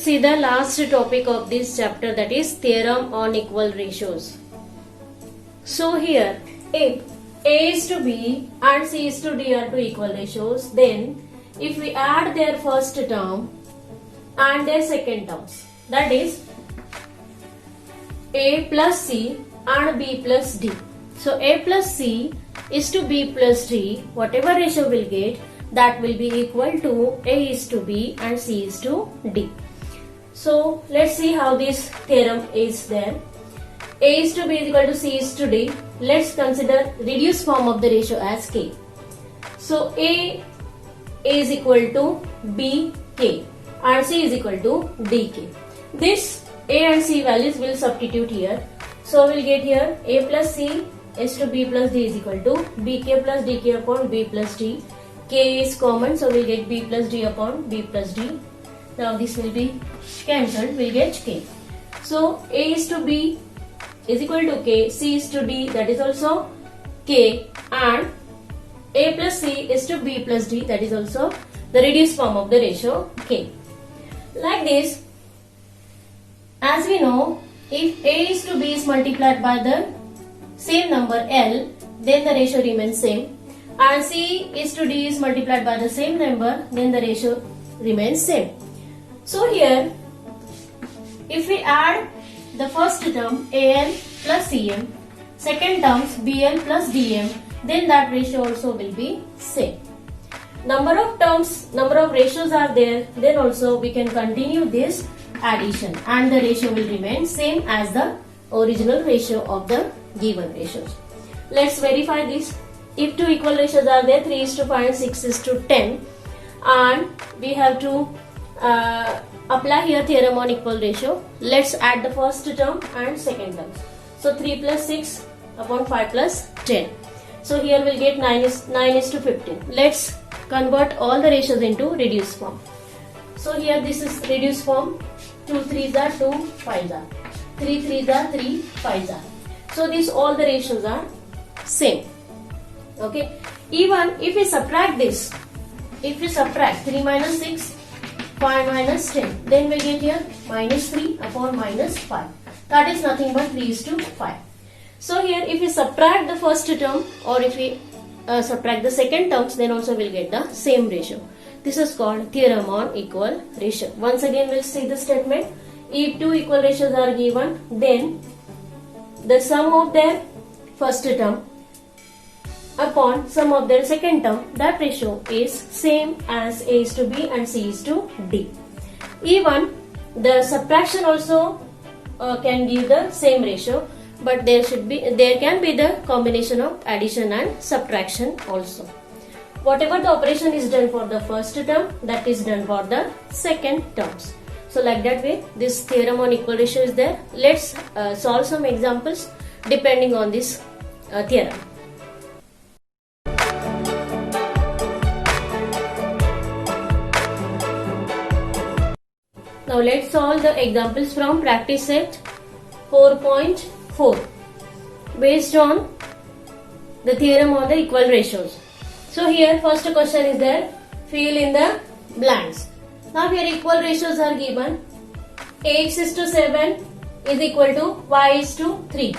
see the last topic of this chapter, that is theorem on equal ratios. So here, if A is to B and C is to D are to equal ratios, then if we add their first term and their second terms, that is A plus C and B plus D. So A plus C is to B plus D, whatever ratio will get, that will be equal to A is to B and C is to D. So let's see how this theorem is there. A is to B is equal to C is to D. Let's consider reduced form of the ratio as K. So A is equal to BK and C is equal to DK. This A and C values will substitute here. So we'll get here A plus C is to B plus D is equal to BK plus DK upon B plus D. K is common, so we'll get B plus D upon B plus D. Now this will be cancelled, we'll get K. So A is to B is equal to K, C is to D, that is also K, and A plus C is to B plus D, that is also the reduced form of the ratio K. Like this, as we know, if A is to B is multiplied by the same number L, then the ratio remains same, and C is to D is multiplied by the same number, then the ratio remains same. So here, if we add the first term AL plus CM, second terms BL plus DM, then that ratio also will be same. Number of terms, number of ratios are there, then also we can continue this addition and the ratio will remain same as the original ratio of the given ratios. Let's verify this. If two equal ratios are there, 3 is to 5 and 6 is to 10, and we have to apply here theorem on equal ratio. Let's add the first term and second term. So 3 plus 6 upon 5 plus 10. So here we'll get 9 is to 15. Let's convert all the ratios into reduced form. So here this is reduced form. 2 3s are 2 5s are. 3 3s are 3 5s are. So these all the ratios are same. Okay. Even if we subtract this, if we subtract 3 minus 6, 5 minus 10, then we get here minus 3 upon minus 5. That is nothing but 3 is to 5. So here if we subtract the first term or if we subtract the second terms, then also we'll get the same ratio. This is called theorem on equal ratio. Once again we'll see the statement. If two equal ratios are given, then the sum of their first term upon sum of their second term, that ratio is same as A is to B and C is to D. Even the subtraction also can give the same ratio, but there can be the combination of addition and subtraction also. Whatever the operation is done for the first term, that is done for the second terms. So like that way, this theorem on equal ratio is there. Let's solve some examples depending on this theorem. Now let's solve the examples from practice set 4.4 based on the theorem on the equal ratios. So here first question is there, fill in the blanks. Now here equal ratios are given. X is to 7 is equal to Y is to 3,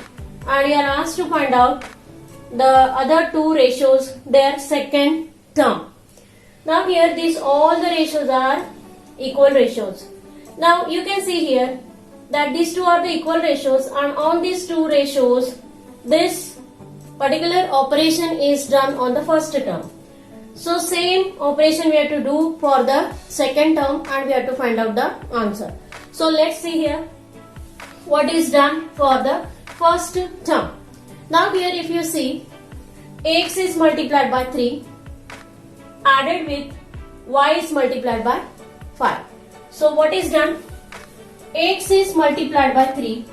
and you are asked to find out the other two ratios, their second term. Now here these all the ratios are equal ratios. Now you can see here that these two are the equal ratios, and on these two ratios this particular operation is done on the first term. So same operation we have to do for the second term and we have to find out the answer. So let's see here what is done for the first term. Now here if you see, x is multiplied by 3 added with y is multiplied by 5. So what is done? X is multiplied by 3.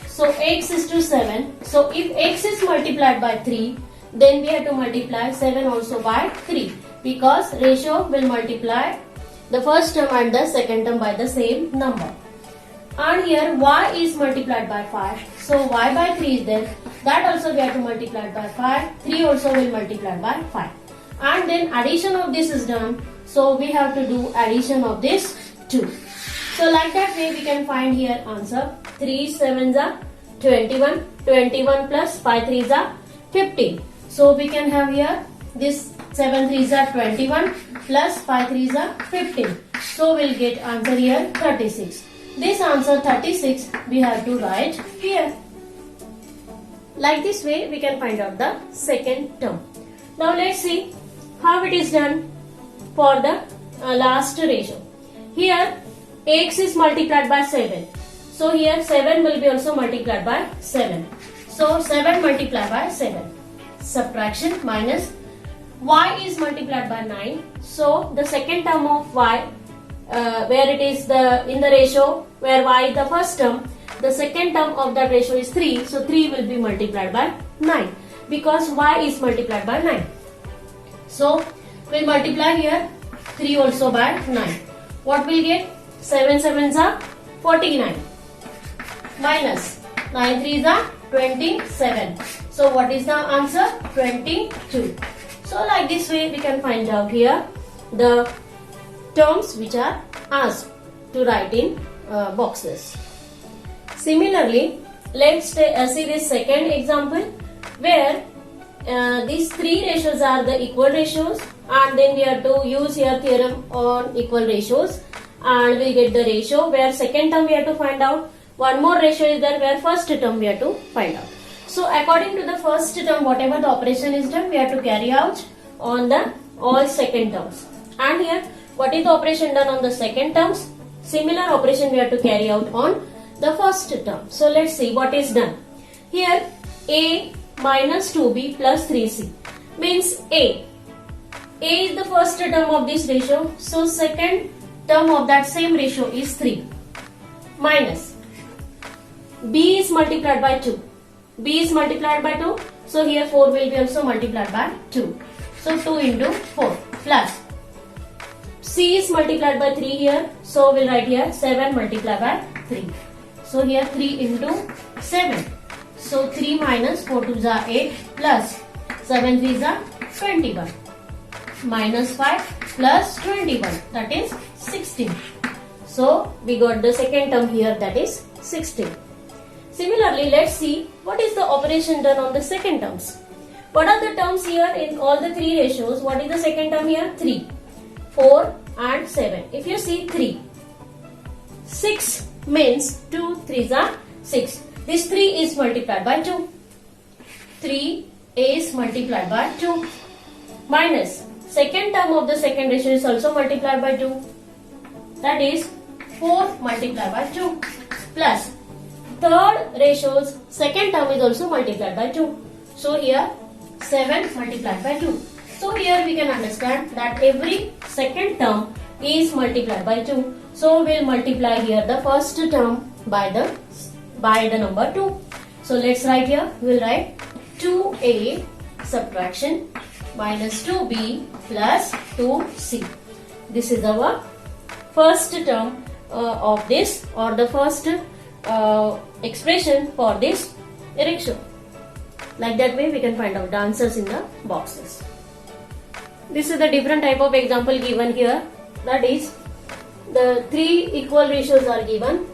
So x is to 7. So if x is multiplied by 3, then we have to multiply 7 also by 3, because ratio will multiply the first term and the second term by the same number. And here y is multiplied by 5. So y by 3 is there. That also we have to multiply by 5. 3 also will multiply by 5. And then addition of this is done. So we have to do addition of this 2. So like that way we can find here answer. 3 7s are 21. 21 plus 5 3s are 15. So we can have here this 7 3s are 21 plus 5 3s are 15. So we'll get answer here 36. This answer 36 we have to write here. Like this way we can find out the second term. Now let's see how it is done for the last ratio. Here x is multiplied by 7. So here 7 will be also multiplied by 7. So 7 multiplied by 7. Subtraction minus y is multiplied by 9. So the second term of y where it is in the ratio where y is the first term, the second term of that ratio is 3. So 3 will be multiplied by 9 because y is multiplied by 9. So we'll multiply here 3 also by 9. What will get? 7 7s are 49 minus 9 3s are 27. So what is the answer? 22. So like this way we can find out here the terms which are asked to write in boxes. Similarly, let's see this second example where these three ratios are the equal ratios, and then we have to use here theorem on equal ratios, and we get the ratio where second term we have to find out. One more ratio is there where first term we have to find out. So according to the first term, whatever the operation is done, we have to carry out on the all second terms. And here, what is the operation done on the second terms? Similar operation we have to carry out on the first term. So let's see what is done. Here a minus 2b plus 3c means a is the first term of this ratio. So second term of that same ratio is 3 minus b is multiplied by 2. B is multiplied by 2. So here 4 will be also multiplied by 2. So 2 into 4 plus c is multiplied by 3 here. So we'll write here 7 multiplied by 3. So here 3 into 7. So 3 minus 4 2s are 8 plus 7 3s are 21 minus 5 plus 21, that is 16. So we got the second term here, that is 16. Similarly, let's see what is the operation done on the second terms. What are the terms here in all the three ratios? What is the second term here? 3, 4 and 7. If you see 3, 6 means 2 3s are 6. This 3 is multiplied by 2. 3 is multiplied by 2 minus second term of the second ratio is also multiplied by 2. That is 4 multiplied by 2 plus third ratio's second term is also multiplied by 2. So here 7 multiplied by 2. So here we can understand that every second term is multiplied by 2. So we'll multiply here the first term by the number 2. So let's write here. We'll write 2a subtraction minus 2b plus 2c. This is our first term of this, or the first expression for this ratio. Like that way we can find out the answers in the boxes. This is the different type of example given here. That is, the three equal ratios are given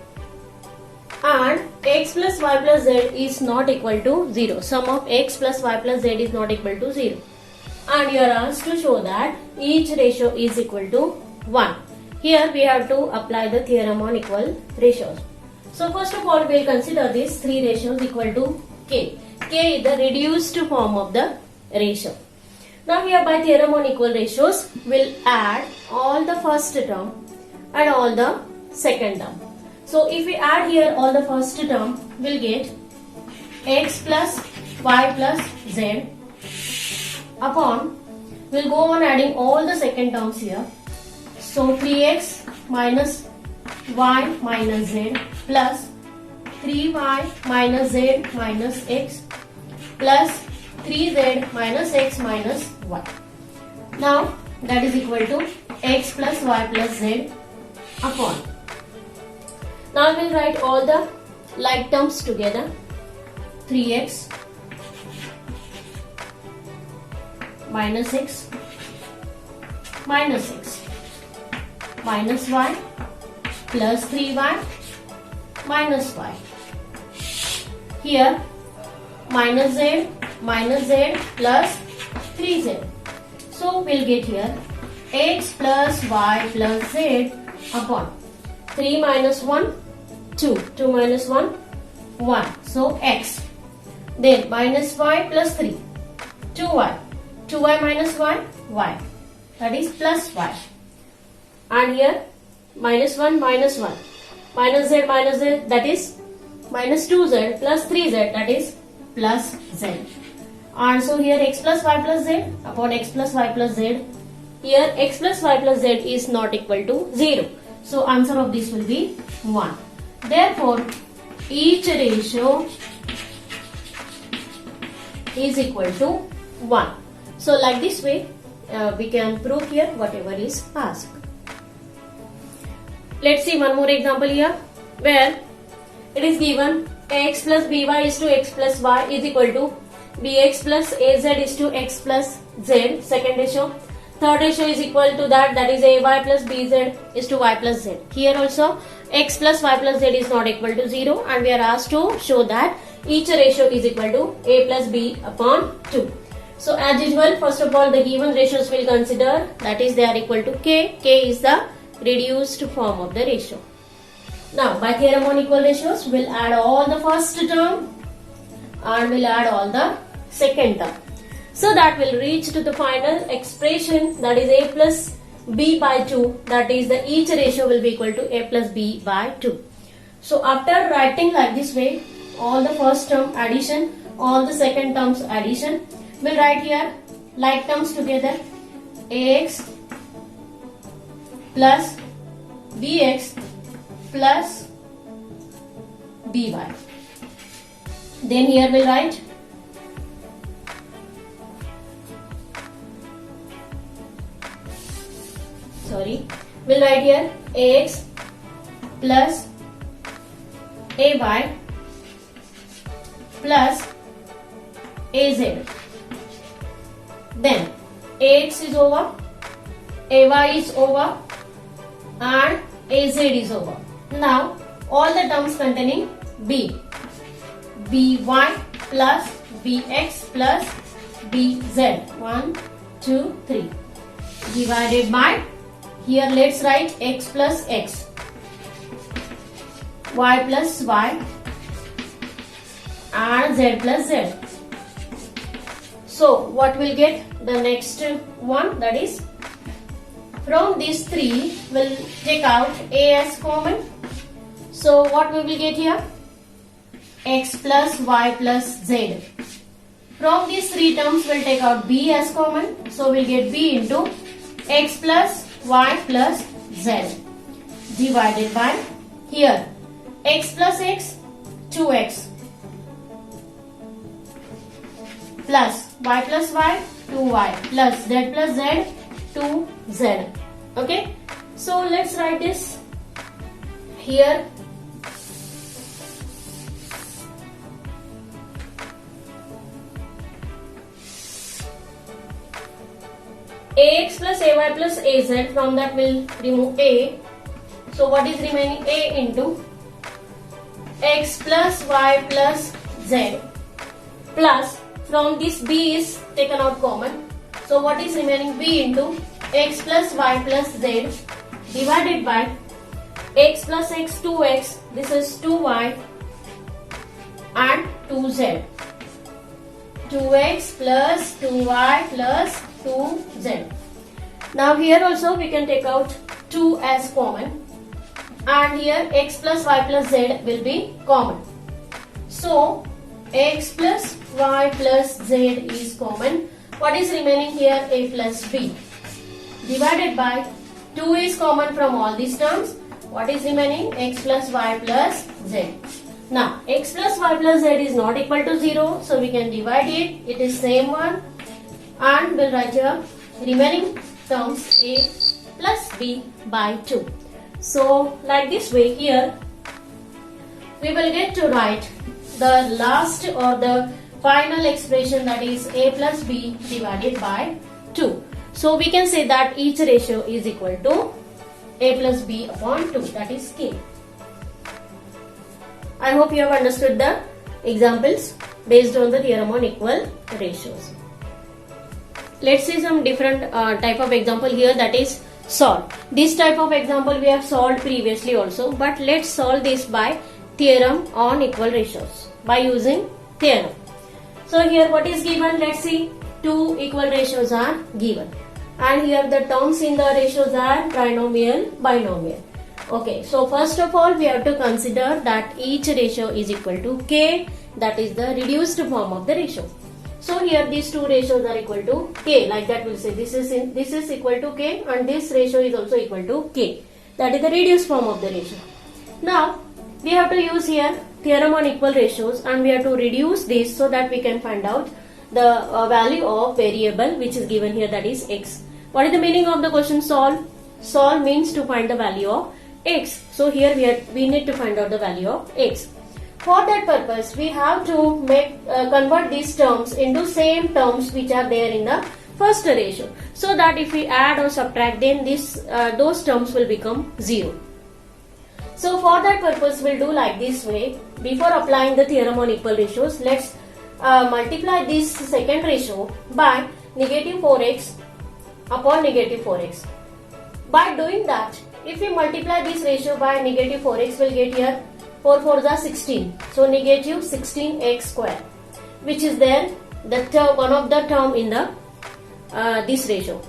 and x plus y plus z is not equal to 0. Sum of x plus y plus z is not equal to 0. And you are asked to show that each ratio is equal to 1. Here we have to apply the theorem on equal ratios. So first of all, we will consider these three ratios equal to k. K is the reduced form of the ratio. Now here by theorem on equal ratios, we will add all the first term and all the second term. So if we add here all the first term, we will get x plus y plus z upon, we will go on adding all the second terms here. So 3x minus y minus z plus 3y minus z minus x plus 3z minus x minus y. Now that is equal to x plus y plus z upon. Now we will write all the like terms together. 3x minus x minus x minus y plus 3y minus y. Here minus z plus 3z. So we'll get here x plus y plus z upon 3 minus 1, 2. 2 minus 1, 1. So x. Then minus y plus 3. 2y. 2y minus y, y. That is plus y. And here minus 1 minus 1. Minus z, that is minus 2z plus 3z, that is plus z. And so here x plus y plus z upon x plus y plus z. Here x plus y plus z is not equal to 0. So answer of this will be 1. Therefore, each ratio is equal to 1. So like this way, we can prove here whatever is asked. Let's see one more example here, where it is given ax plus by is to x plus y is equal to bx plus az is to x plus z. Second ratio. Third ratio is equal to that is ay plus bz is to y plus z. Here also x plus y plus z is not equal to 0, and we are asked to show that each ratio is equal to a plus b upon 2. So as usual, first of all the given ratios will consider, that is they are equal to k. K is the reduced form of the ratio. Now by theorem on equal ratios, we'll add all the first term and we'll add all the second term. So that will reach to the final expression, that is a plus b by 2, that is the each ratio will be equal to a plus b by 2. So after writing like this way, all the first term addition, all the second terms addition, we'll write here like terms together, ax plus bx plus by. Then here we'll write here ax plus ay plus az. Then ax is over, ay is over, and az is over. Now all the terms containing b, by plus bx plus bz, 1, 2, 3, divided by, here let's write x plus x, y plus y, and z plus z. So what will get the next one, that is from these three we'll take out a as common. So what we will get here, x plus y plus z. From these three terms we'll take out b as common. So we'll get b into x plus y plus z divided by, here x plus x, 2x, plus y plus y, 2y, plus z plus z, 2z. Okay, so let's write this here. Ax plus ay plus az, from that we'll remove a. So what is remaining, a into x plus y plus z, plus from this b is taken out common. So what is remaining, b into x plus y plus z divided by x plus x, 2x, this is 2y and 2z. 2x plus 2y plus 2z. Now here also we can take out 2 as common, and here x plus y plus z will be common. So x plus y plus z is common. What is remaining here, a plus b divided by 2 is common from all these terms. What is remaining, x plus y plus z. Now x plus y plus z is not equal to 0, so we can divide it. It is same one, and we'll write here remaining terms a plus b by 2. So like this way, here we will get to write the last or the final expression, that is a plus b divided by 2. So we can say that each ratio is equal to a plus b upon 2, that is k. I hope you have understood the examples based on the theorem on equal ratios. Let's see some different type of example here, that is solve. This type of example we have solved previously also, but let's solve this by theorem on equal ratios by using theorem. So here what is given, let's see, two equal ratios are given and here the terms in the ratios are trinomial, binomial. Okay, so first of all we have to consider that each ratio is equal to k, that is the reduced form of the ratio. So here these two ratios are equal to k, like that we'll say this is equal to k and this ratio is also equal to k, that is the reduced form of the ratio. Now we have to use here theorem on equal ratios and we have to reduce this so that we can find out the value of variable which is given here, that is x. What is the meaning of the question solve? Solve means to find the value of x. So here we need to find out the value of x. For that purpose we have to make convert these terms into same terms which are there in the first ratio, so that if we add or subtract then those terms will become 0. So for that purpose we'll do like this way. Before applying the theorem on equal ratios, let's multiply this second ratio by negative 4x upon negative 4x. By doing that, if we multiply this ratio by negative 4x, we'll get here 4 4s are 16. So negative 16x square, which is there the term, one of the term in the this ratio.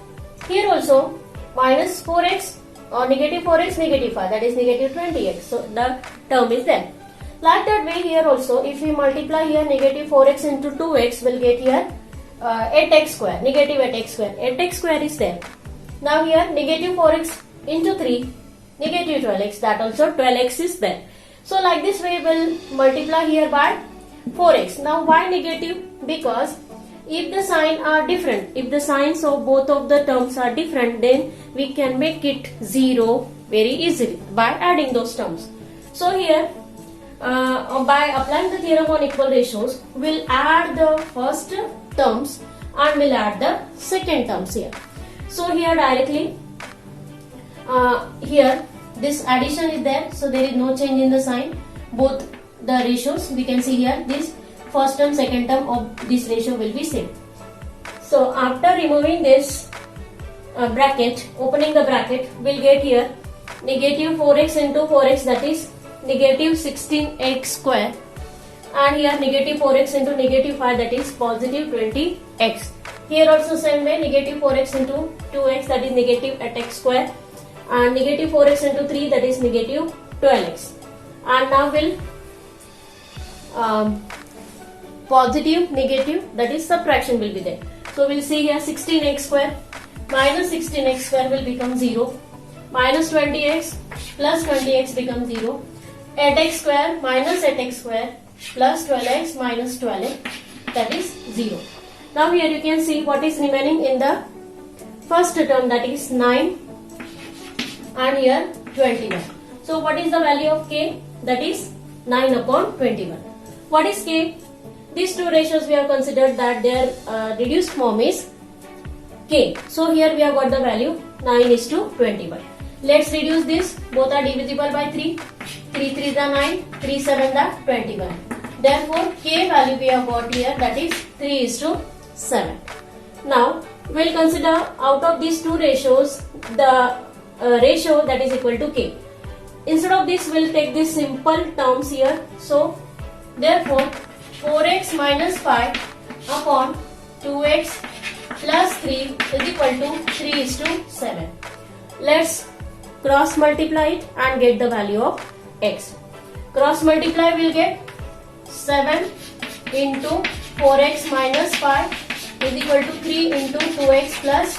Here also minus 4x or negative 4x, negative 5, that is negative 20x. So the term is there. Like that way here also, if we multiply here negative 4x into 2x, we'll get here 8x square, negative 8x square. 8x square is there. Now here negative 4x into 3, negative 12x, that also 12x is there. So like this way we'll multiply here by 4x. Now why negative? Because if the sign are different, if the signs of both of the terms are different, then we can make it 0 very easily by adding those terms. So here by applying the theorem on equal ratios, we'll add the first terms and we'll add the second terms here. So here directly here this addition is there, so there is no change in the sign. Both the ratios we can see here, this first term, second term of this ratio will be same. So after removing this bracket, opening the bracket, we'll get here negative 4x into 4x, that is negative 16x square, and here negative 4x into negative 5, that is positive 20x. Here also same way, negative 4x into 2x, that is negative 8x square, and negative 4x into 3, that is negative 12x. And now we'll positive, negative, that is subtraction will be there. So we'll see here 16x square minus 16x square will become 0, minus 20x plus 20x becomes 0, 8x square minus 8x square plus 12x minus 12x, that is 0. Now here you can see what is remaining in the first term, that is 9, and here 21. So what is the value of k? That is 9 upon 21. What is k? These two ratios we have considered that their reduced form is k. So here we have got the value 9:21. Let's reduce this. Both are divisible by 3. 3 3s are 9. 3 7s are 21. Therefore k value we have got here, that is 3:7. Now we'll consider out of these two ratios the ratio that is equal to k. Instead of this we'll take these simple terms here. So therefore 4x minus 5 upon 2x plus 3 is equal to 3:7. Let's cross multiply it and get the value of x. Cross multiply will get 7 into 4x minus 5 is equal to 3 into 2x plus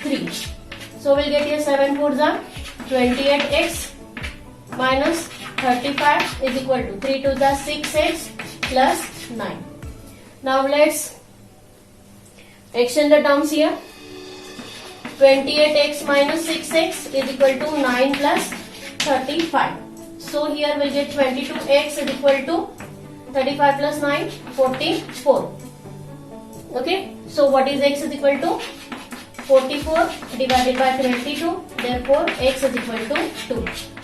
3. So we'll get here 7 4s are 28x minus 35 is equal to 3 2s are 6x plus 9. Now let's extend the terms here. 28x minus 6x is equal to 9 plus 35. So here we'll get 22x is equal to 35 plus 9, 44. Okay. So what is x is equal to? 44 divided by 22. Therefore, x is equal to 2.